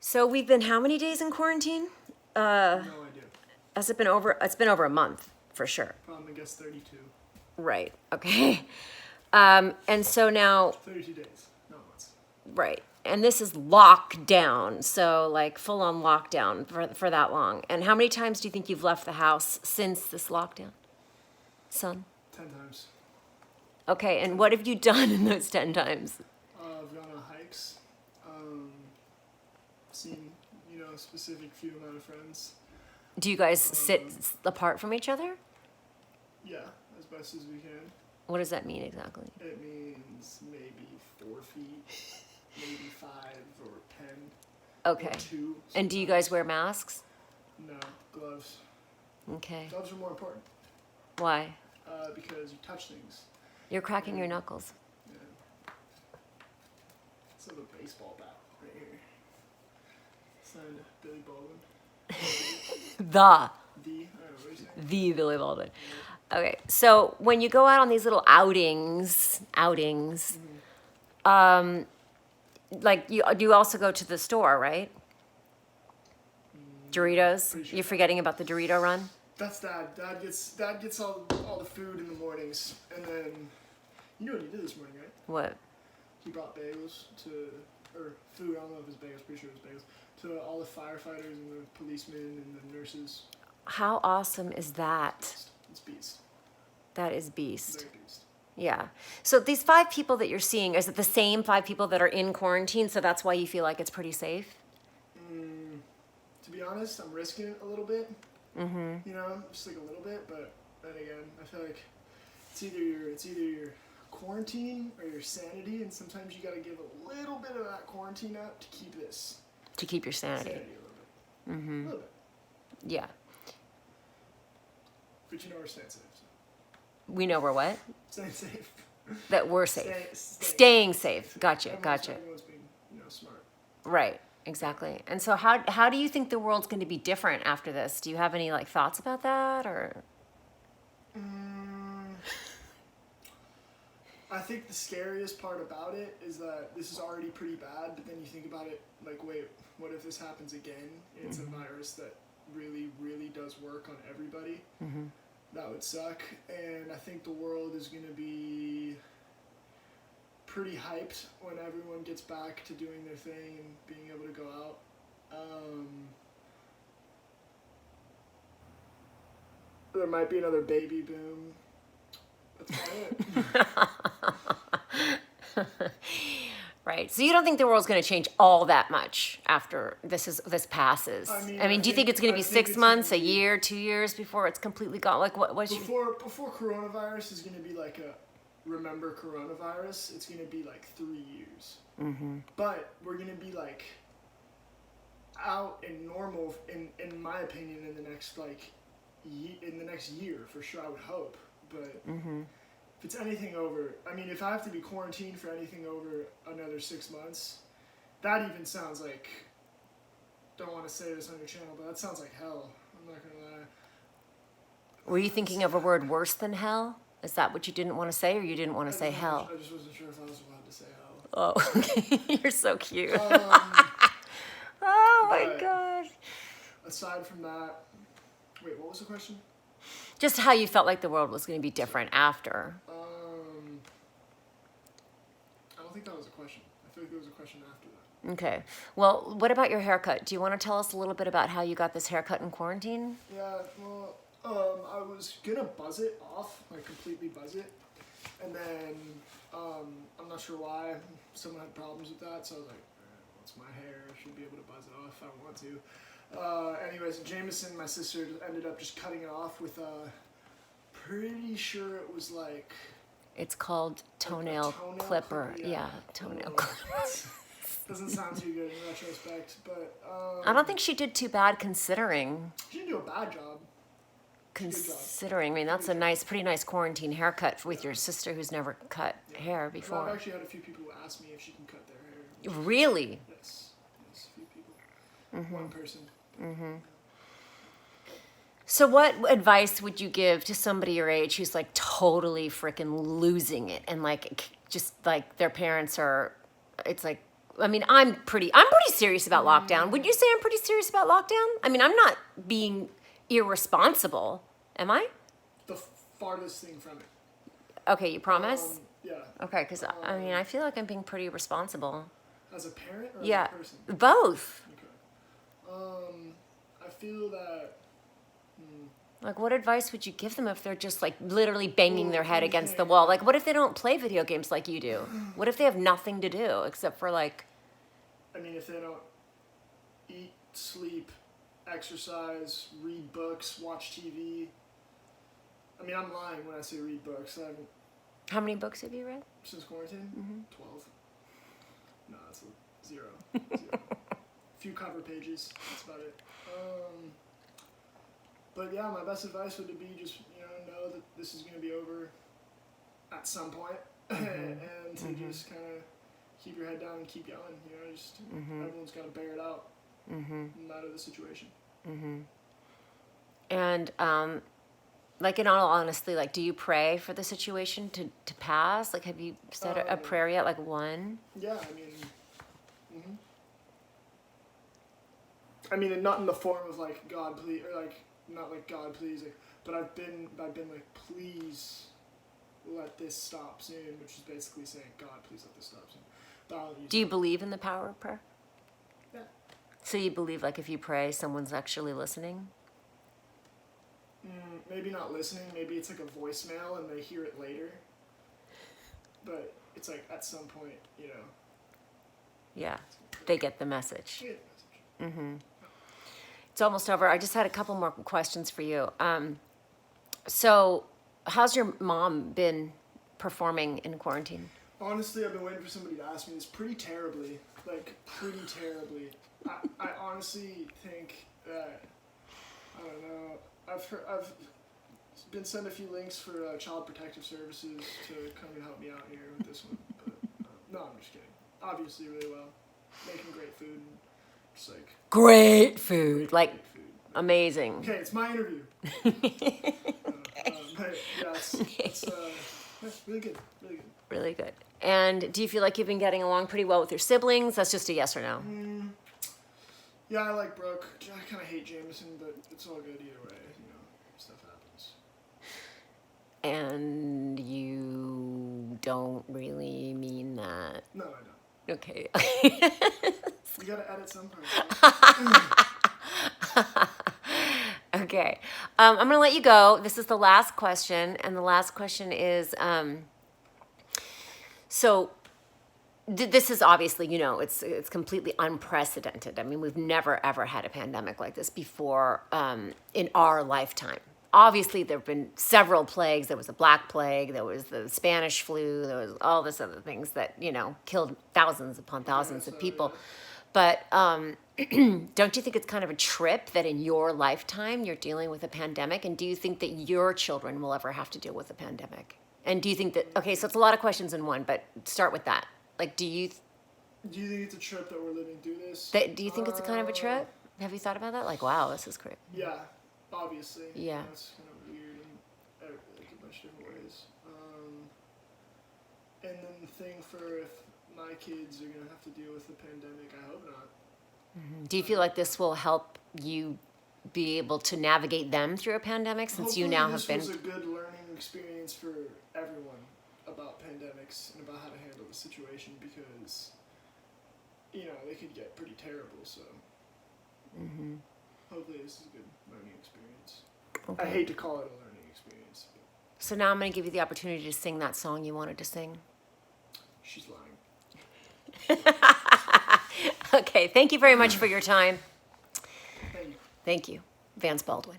So we've been how many days in quarantine? No idea. Has it been over? It's been over a month for sure. I guess 32. Right. Okay. And so now, 32 days, not months. right. And this is lockdown. So like full on lockdown for that long. And how many times do you think you've left the house since this lockdown? Son? 10 times. Okay. And what have you done in those 10 times? I've gone on hikes. Seen, a specific few amount of friends. Do you guys sit apart from each other? Yeah, as best as we can. What does that mean exactly? It means maybe 4 feet, maybe 5 or 10. Okay. Or 2. And do you guys wear masks? No, gloves. Okay. Gloves are more important Why? because you touch things. You're cracking your knuckles. Yeah. It's like a baseball bat right here. Signed Billy Baldwin. The What are you saying? the Billy Baldwin. Okay, so when you go out on these little outings, like you also go to the store, right? Doritos. Pretty sure. You're forgetting about the Dorito run. That's Dad. Dad gets all the food in the mornings, and then you know what he did this morning, right? What? He brought bagels or food. I don't know if it was bagels. Pretty sure it was bagels to all the firefighters and the policemen and the nurses. How awesome is that? It's beast. That is beast. Very beast. Yeah. So these 5 people that you're seeing, is it the same 5 people that are in quarantine? So that's why you feel like it's pretty safe? To be honest, I'm risking it a little bit. Mm-hmm. Just like a little bit. But then again, I feel like it's either your quarantine or your sanity, and sometimes you got to give a little bit of that quarantine up to keep this To keep your sanity. sanity a little bit. Mm-hmm. A little bit. Yeah. But we're staying safe. So. We know we're what? Staying safe. That we're safe. Staying Staying safe. Gotcha. Everyone's being, smart. Right. Exactly. And so how do you think the world's going to be different after this? Do you have any thoughts about that or? I think the scariest part about it is that this is already pretty bad, but then you think about it like, wait, what if this happens again? It's a virus that really, really does work on everybody. Mm-hmm. That would suck. And I think the world is going to be pretty hyped when everyone gets back to doing their thing and being able to go out. There might be another baby boom. That's about it. Right. So you don't think the world's going to change all that much after this passes? I mean, do you think it's going to be 6 months, a year, 2 years before it's completely gone? Like what's before coronavirus is going to be like a remember coronavirus, it's going to be like 3 years. Mm-hmm. But we're going to be like out and normal in my opinion in the next in the next year for sure, I would hope. But if it's anything over, if I have to be quarantined for anything over another 6 months, that even sounds like, don't want to say this on your channel, but that sounds like hell. I'm not going to lie. Were you thinking of a word worse than hell? Is that what you didn't want to say, or you didn't want to say hell? I just wasn't sure if I was allowed to say hell. Oh, okay. You're so cute. Oh my gosh. Aside from that, wait, what was the question? Just how you felt like the world was going to be different after. I don't think that was a question. I feel like there was a question after that. Okay. Well, what about your haircut? Do you want to tell us a little bit about how you got this haircut in quarantine? Yeah, well, I was gonna buzz it off, like completely buzz it. And then, I'm not sure why, someone had problems with that, so I was like, well, it's my hair, I should be able to buzz it off if I want to. Anyways, Jameson, my sister, ended up just cutting it off with pretty sure it was like... It's called toenail clipper. Yeah, toenail clipper. Doesn't sound too good in retrospect, but... I don't think she did too bad considering. She didn't do a bad job. Considering, I mean, that's a pretty nice quarantine haircut with your sister who's never cut hair before. I've actually had a few people ask me if she can cut their hair. Really? Yes, a few people. One person. Mm-hmm. So what advice would you give to somebody your age who's like totally freaking losing it and like just like their parents are, it's like I mean, I'm pretty serious about lockdown. Would you say I'm pretty serious about lockdown? I mean, I'm not being irresponsible, am I? The farthest thing from it. Okay, you promise? Yeah. Okay, because I mean, I feel like I'm being pretty responsible. As a parent or Yeah, as a person? both. Okay. I feel that. Like, what advice would you give them if they're just like literally banging their head let me against the think. wall? Like, what if they don't play video games like you do? What if they have nothing to do except for like, I mean, if they don't eat, sleep, exercise, read books, watch TV. I mean, I'm lying when I say read books. I haven't how many books have you read? since quarantine. 12. No, that's a zero. Few cover pages. That's about it. But yeah, my best advice would be just know that this is going to be over at some point, and to just kind of keep your head down and keep going. Just everyone's got to bear it out, no matter the situation. And like, in all honesty, like, do you pray for the situation to pass? Like, have you said a prayer yet? Like one? Yeah, I mean, and not in the form of like God please, or like not like God please, like, but I've been like, please let this stop soon, which is basically saying, God please let this stop soon. But Do you believe in the power of prayer? Yeah. So you believe, like, if you pray, someone's actually listening? Maybe not listening. Maybe it's like a voicemail and they hear it later. But it's like at some point, Yeah, they get the message. you get the message. It's almost over. I just had a couple more questions for you. So how's your mom been performing in quarantine? Honestly, I've been waiting for somebody to ask me this pretty terribly. Like, pretty terribly. I honestly think that, I don't know, I've been sent a few links for Child Protective Services to come and help me out here with this one. But no, I'm just kidding. Obviously really well. Making great food. And just like... Great food. Like, great food. amazing. Okay, it's my interview. But yeah, it's really good, really good. Really good. And do you feel like you've been getting along pretty well with your siblings? That's just a yes or no. Yeah, I like Brooke. I kind of hate Jameson, but it's all good either way. Stuff happens. And you don't really mean that. No, I don't. Okay. You gotta edit some part. Okay. I'm going to let you go. This is the last question. And the last question is, so this is obviously, it's completely unprecedented. I mean, we've never, ever had a pandemic like this before in our lifetime. Obviously, there have been several plagues. There was a Black Plague. There was the Spanish flu. There was all this other things that, killed thousands upon thousands of people. Yeah. But don't you think it's kind of a trip that in your lifetime you're dealing with a pandemic? And do you think that your children will ever have to deal with a pandemic? And do you think that, okay, so it's a lot of questions in one, but start with that. Like, do you Do you think it's a trip that we're living through this? do you think it's a kind of a trip? Have you thought about that? Like, wow, this is great. Yeah, obviously. Yeah. It's kind of weird in like a bunch of different ways. And then the thing for if my kids are gonna have to deal with the pandemic, I hope not. Do you feel like this will help you be able to navigate them through a pandemic since you now have been? This was a good learning experience for everyone about pandemics and about how to handle the situation because, they could get pretty terrible. So, hopefully this is a good learning experience. Okay. I hate to call it a learning experience. But So now I'm going to give you the opportunity to sing that song you wanted to sing. she's lying. Okay, thank you very much for your time. Thank you. Thank you. Vance Baldwin.